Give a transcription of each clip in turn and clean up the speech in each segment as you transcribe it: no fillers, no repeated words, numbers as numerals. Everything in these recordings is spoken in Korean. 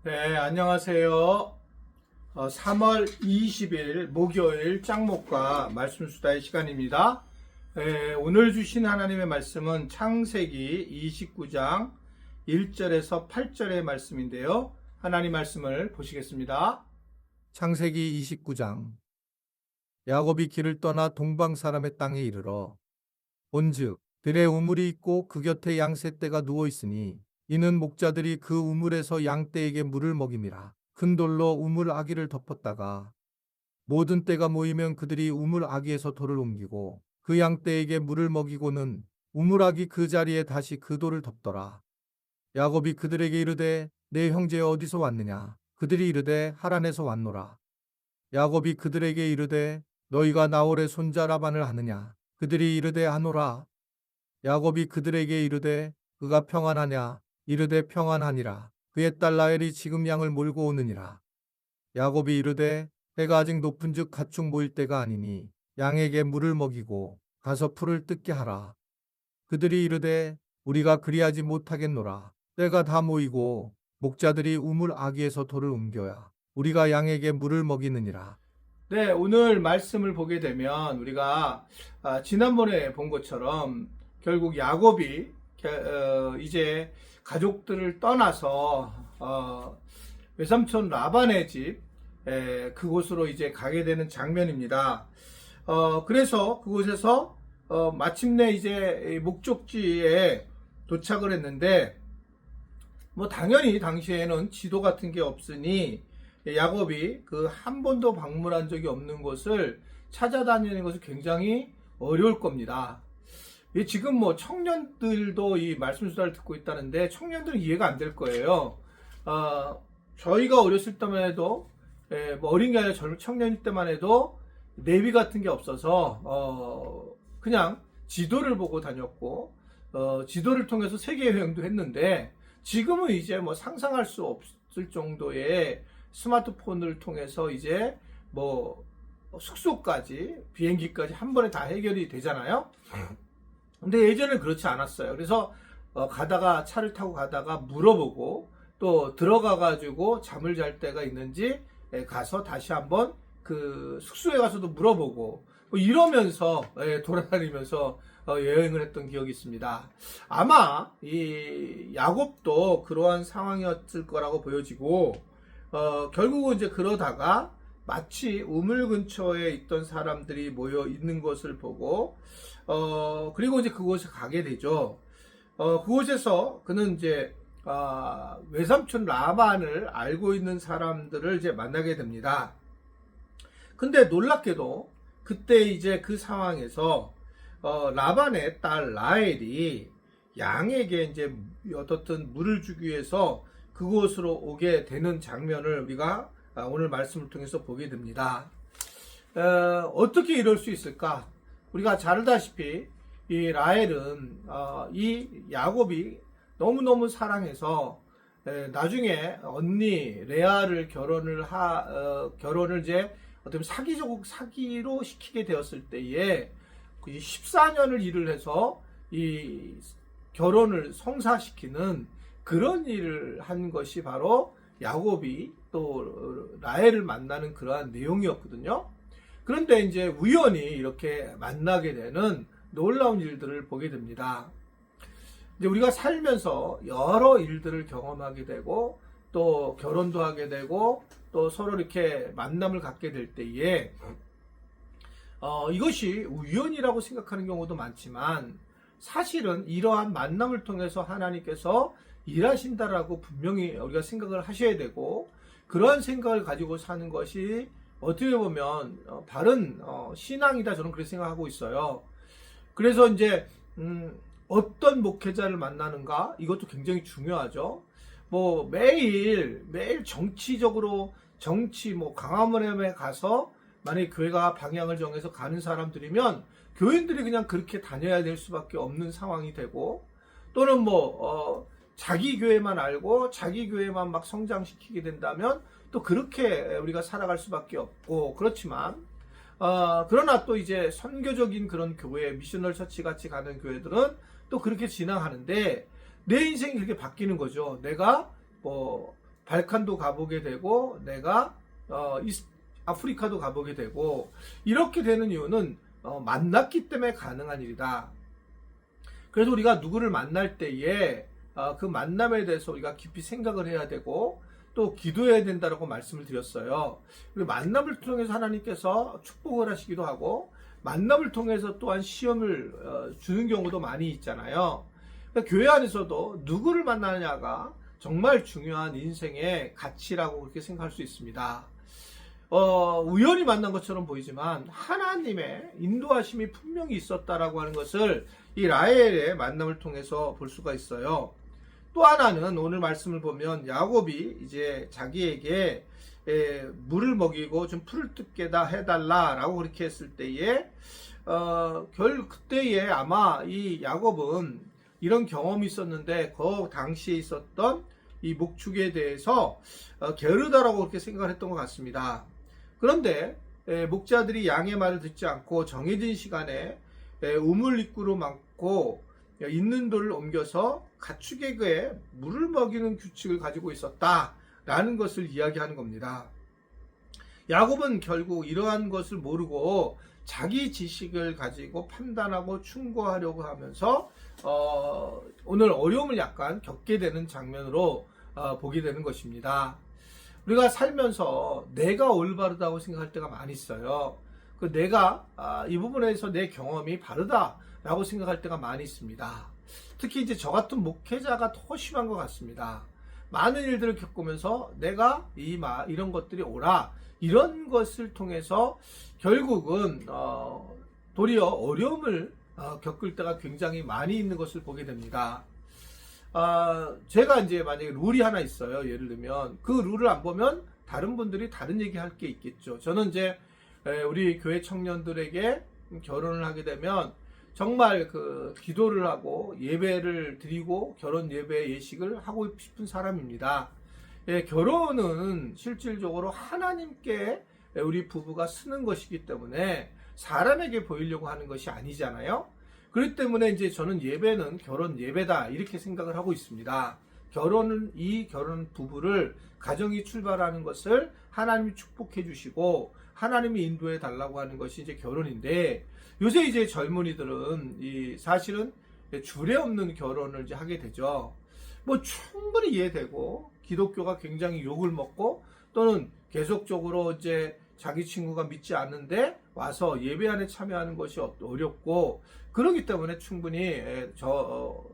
네, 안녕하세요. 3월 20일 목요일 짱목과 말씀수다의 시간입니다. 오늘 주신 하나님의 말씀은 창세기 29장 1절에서 8절의 말씀인데요. 하나님 말씀을 보시겠습니다. 창세기 29장. 야곱이 길을 떠나 동방 사람의 땅에 이르러 본즉 들에 우물이 있고 그 곁에 양새떼가 누워 있으니 이는 목자들이 그 우물에서 양떼에게 물을 먹임이라. 큰 돌로 우물 아기를 덮었다가 모든 떼가 모이면 그들이 우물 아기에서 돌을 옮기고 그 양떼에게 물을 먹이고는 우물 아기 그 자리에 다시 그 돌을 덮더라. 야곱이 그들에게 이르되 내 형제 어디서 왔느냐? 그들이 이르되 하란에서 왔노라. 야곱이 그들에게 이르되 너희가 나홀의 손자 라반을 아느냐? 그들이 이르되 아노라. 야곱이 그들에게 이르되 그가 평안하냐? 이르되 평안하니라. 그의 딸 라헬이 지금 양을 몰고 오느니라. 야곱이 이르되 해가 아직 높은즉 가축 모일 때가 아니니 양에게 물을 먹이고 가서 풀을 뜯게 하라. 그들이 이르되 우리가 그리하지 못하겠노라. 때가 다 모이고 목자들이 우물 아기에서 돌을 옮겨야 우리가 양에게 물을 먹이느니라. 네, 오늘 말씀을 보게 되면 우리가 지난번에 본 것처럼 결국 야곱이 이제 가족들을 떠나서 외삼촌 라반의 집 그곳으로 이제 가게 되는 장면입니다. 그래서 그곳에서 마침내 이제 목적지에 도착을 했는데 뭐 당연히 당시에는 지도 같은 게 없으니 야곱이 그 한 번도 방문한 적이 없는 곳을 찾아다니는 것이 굉장히 어려울 겁니다. 지금 뭐 청년들도 이 말씀 수다를 듣고 있다는데 청년들은 이해가 안 될 거예요. 저희가 어렸을 때만 해도 뭐 어린 게 아니라 젊은 청년일 때만 해도 내비 같은 게 없어서 그냥 지도를 보고 다녔고 지도를 통해서 세계 여행도 했는데 지금은 이제 뭐 상상할 수 없을 정도의 스마트폰을 통해서 이제 뭐 숙소까지 비행기까지 한 번에 다 해결이 되잖아요. 근데 예전엔 그렇지 않았어요. 그래서 가다가 차를 타고 가다가 물어보고 또 들어가 가지고 잠을 잘 때가 있는지 가서 다시 한번 그 숙소에 가서도 물어보고 뭐 이러면서 돌아다니면서 여행을 했던 기억이 있습니다. 아마 이 야곱도 그러한 상황이었을 거라고 보여지고 결국은 이제 그러다가 마치 우물 근처에 있던 사람들이 모여 있는 것을 보고 그리고 이제 그곳에 가게 되죠. 그곳에서 그는 이제 외삼촌 라반을 알고 있는 사람들을 이제 만나게 됩니다. 근데 놀랍게도 그때 이제 그 상황에서 라반의 딸 라헬이 양에게 이제 어떻든 물을 주기 위해서 그곳으로 오게 되는 장면을 우리가 오늘 말씀을 통해서 보게 됩니다. 어떻게 이럴 수 있을까? 우리가 잘 알다시피 이 라헬은 이 야곱이 너무너무 사랑해서 나중에 언니 레아를 결혼을 이제 어떻게 사기로 시키게 되었을 때에 14년을 일을 해서 이 결혼을 성사시키는 그런 일을 한 것이 바로 야곱이 또 라헬을 만나는 그러한 내용이었거든요. 그런데 이제 우연히 이렇게 만나게 되는 놀라운 일들을 보게 됩니다. 이제 우리가 살면서 여러 일들을 경험하게 되고 또 결혼도 하게 되고 또 서로 이렇게 만남을 갖게 될 때에 이것이 우연이라고 생각하는 경우도 많지만 사실은 이러한 만남을 통해서 하나님께서 일하신다라고 분명히 우리가 생각을 하셔야 되고 그러한 생각을 가지고 사는 것이 어떻게 보면 바른 신앙이다 저는 그렇게 생각하고 있어요. 그래서 이제 어떤 목회자를 만나는가 이것도 굉장히 중요하죠. 뭐 매일 정치적으로 뭐 광화문에 가서 만약에 교회가 방향을 정해서 가는 사람들이면 교인들이 그냥 그렇게 다녀야 될 수밖에 없는 상황이 되고 또는 뭐 자기 교회만 알고 자기 교회만 막 성장시키게 된다면 또 그렇게 우리가 살아갈 수밖에 없고 그렇지만 그러나 또 이제 선교적인 그런 교회 미셔널 처치 같이 가는 교회들은 또 그렇게 진행하는데 내 인생이 그렇게 바뀌는 거죠. 내가 뭐 발칸도 가보게 되고 내가 아프리카도 가보게 되고 이렇게 되는 이유는 만났기 때문에 가능한 일이다. 그래서 우리가 누구를 만날 때에 그 만남에 대해서 우리가 깊이 생각을 해야 되고 또 기도해야 된다라고 말씀을 드렸어요. 그리고 만남을 통해서 하나님께서 축복을 하시기도 하고 만남을 통해서 또한 시험을 주는 경우도 많이 있잖아요. 그러니까 교회 안에서도 누구를 만나느냐가 정말 중요한 인생의 가치라고 그렇게 생각할 수 있습니다. 우연히 만난 것처럼 보이지만 하나님의 인도하심이 분명히 있었다라고 하는 것을 이 라헬의 만남을 통해서 볼 수가 있어요. 또 하나는 오늘 말씀을 보면 야곱이 이제 자기에게 물을 먹이고 좀 풀을 뜯게 해달라라고 그렇게 했을 때에 그때에 아마 이 야곱은 이런 경험이 있었는데 그 당시에 있었던 이 목축에 대해서 게으르다라고 그렇게 생각을 했던 것 같습니다. 그런데 목자들이 양의 말을 듣지 않고 정해진 시간에 우물 입구로 막고 있는 돌을 옮겨서 가축에게 물을 먹이는 규칙을 가지고 있었다라는 것을 이야기하는 겁니다. 야곱은 결국 이러한 것을 모르고 자기 지식을 가지고 판단하고 충고하려고 하면서 오늘 어려움을 약간 겪게 되는 장면으로 보게 되는 것입니다. 우리가 살면서 내가 올바르다고 생각할 때가 많이 있어요. 그 내가 이 부분에서 내 경험이 바르다라고 생각할 때가 많이 있습니다. 특히 이제 저 같은 목회자가 더 심한 것 같습니다. 많은 일들을 겪으면서 내가 이런 것들이 옳아 이런 것을 통해서 결국은 도리어 어려움을 겪을 때가 굉장히 많이 있는 것을 보게 됩니다. 제가 이제 만약에 룰이 하나 있어요. 예를 들면 그 룰을 안 보면 다른 분들이 다른 얘기 할 게 있겠죠. 저는 이제 우리 교회 청년들에게 결혼을 하게 되면 정말 그 기도를 하고 예배를 드리고 결혼 예배 예식을 하고 싶은 사람입니다. 결혼은 실질적으로 하나님께 우리 부부가 쓰는 것이기 때문에 사람에게 보이려고 하는 것이 아니잖아요. 그렇기 때문에 이제 저는 예배는 결혼 예배다 이렇게 생각을 하고 있습니다. 이 결혼 부부를 가정이 출발하는 것을 하나님이 축복해 주시고 하나님이 인도해 달라고 하는 것이 이제 결혼인데 요새 이제 젊은이들은 사실은 주례 없는 결혼을 이제 하게 되죠. 뭐 충분히 이해되고 기독교가 굉장히 욕을 먹고 또는 계속적으로 이제 자기 친구가 믿지 않는데 와서 예배 안에 참여하는 것이 어렵고 그렇기 때문에 충분히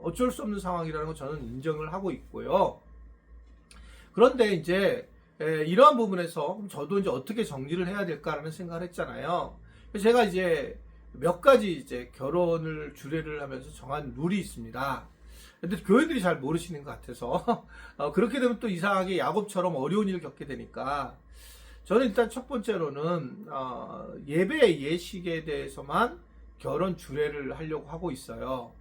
어쩔 수 없는 상황이라는 걸 저는 인정을 하고 있고요. 그런데 이제 이러한 부분에서 저도 이제 어떻게 정리를 해야 될까라는 생각을 했잖아요. 제가 이제 몇 가지 이제 결혼을 주례를 하면서 정한 룰이 있습니다. 근데 교회들이 잘 모르시는 것 같아서 그렇게 되면 또 이상하게 야곱처럼 어려운 일을 겪게 되니까 저는 일단 첫 번째로는 예배 예식에 대해서만 결혼 주례를 하려고 하고 있어요.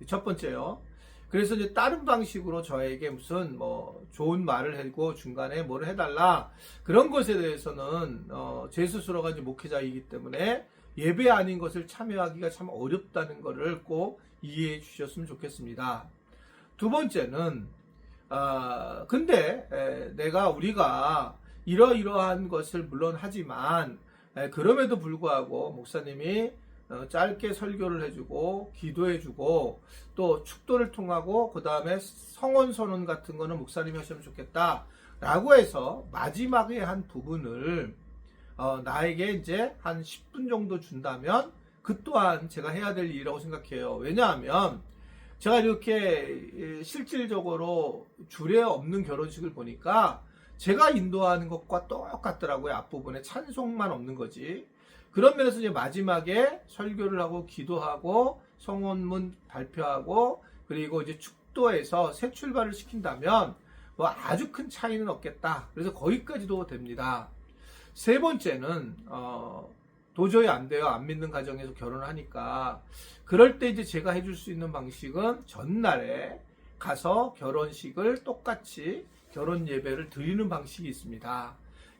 첫 번째요. 그래서 이제 다른 방식으로 저에게 무슨 뭐 좋은 말을 하고 중간에 뭘 해달라 그런 것에 대해서는 제 스스로가 이제 목회자이기 때문에 예배 아닌 것을 참여하기가 참 어렵다는 것을 꼭 이해해 주셨으면 좋겠습니다. 두 번째는 근데 우리가 이러이러한 것을 물론 하지만 그럼에도 불구하고 목사님이 짧게 설교를 해주고 기도해주고 또 축도를 통하고 그 다음에 성원 선언 같은 거는 목사님이 하시면 좋겠다 라고 해서 마지막에 한 부분을 나에게 이제 한 10분 정도 준다면 그 또한 제가 해야 될 일이라고 생각해요. 왜냐하면 제가 이렇게 실질적으로 주례 없는 결혼식을 보니까 제가 인도하는 것과 똑같더라고요. 앞부분에 찬송만 없는 거지. 그런 면에서 이제 마지막에 설교를 하고 기도하고 성원문 발표하고 그리고 이제 축도해서 새 출발을 시킨다면 뭐 아주 큰 차이는 없겠다. 그래서 거기까지도 됩니다. 세 번째는 도저히 안 돼요. 안 믿는 가정에서 결혼을 하니까 그럴 때 이제 제가 해줄 수 있는 방식은 전날에 가서 결혼식을 똑같이 결혼 예배를 드리는 방식이 있습니다.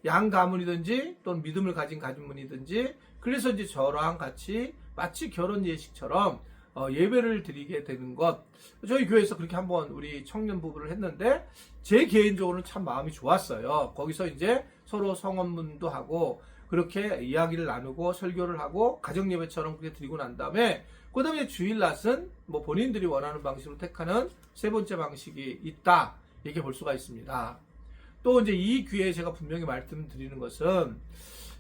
양 가문이든지 또는 믿음을 가진 가문이든지 그래서 이제 저랑 같이 마치 결혼 예식처럼 예배를 드리게 되는 것. 저희 교회에서 그렇게 한번 우리 청년 부부를 했는데 제 개인적으로는 참 마음이 좋았어요. 거기서 이제 서로 성원문도 하고 그렇게 이야기를 나누고 설교를 하고 가정예배처럼 그렇게 드리고 난 다음에 그 다음에 주일낮은 뭐 본인들이 원하는 방식으로 택하는 세 번째 방식이 있다. 이렇게 볼 수가 있습니다. 또 이제 이 기회에 제가 분명히 말씀드리는 것은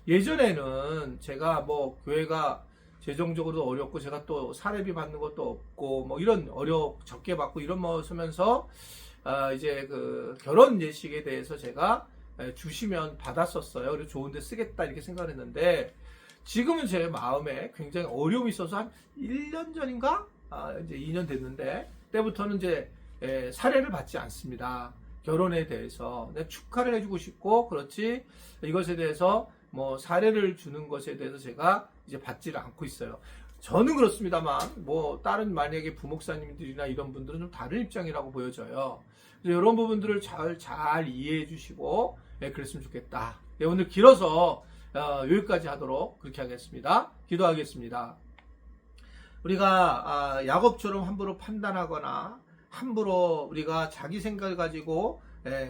예전에는 제가 뭐 교회가 재정적으로도 어렵고 제가 또 사례비 받는 것도 없고 뭐 이런 적게 받고 이런 뭐 쓰면서 이제 그 결혼 예식에 대해서 제가 주시면 받았었어요. 그리고 좋은데 쓰겠다 이렇게 생각했는데 지금은 제 마음에 굉장히 어려움이 있어서 한 1년 전인가? 이제 2년 됐는데 때부터는 이제 사례를 받지 않습니다. 결혼에 대해서 축하를 해주고 싶고 그렇지 이것에 대해서 뭐 사례를 주는 것에 대해서 제가 이제 받지를 않고 있어요. 저는 그렇습니다만 뭐 다른 만약에 부목사님들이나 이런 분들은 좀 다른 입장이라고 보여져요. 그래서 이런 부분들을 잘 이해해 주시고 그랬으면 좋겠다. 오늘 길어서 여기까지 하도록 그렇게 하겠습니다. 기도하겠습니다. 우리가 야곱처럼 함부로 판단하거나 함부로 우리가 자기 생각을 가지고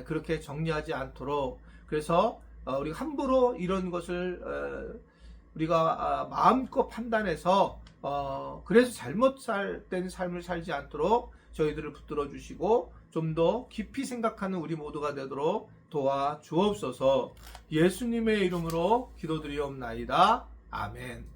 그렇게 정리하지 않도록 그래서 우리가 함부로 이런 것을 우리가 마음껏 판단해서 그래서 잘못된 삶을 살지 않도록 저희들을 붙들어 주시고 좀 더 깊이 생각하는 우리 모두가 되도록 도와 주옵소서. 예수님의 이름으로 기도드리옵나이다. 아멘.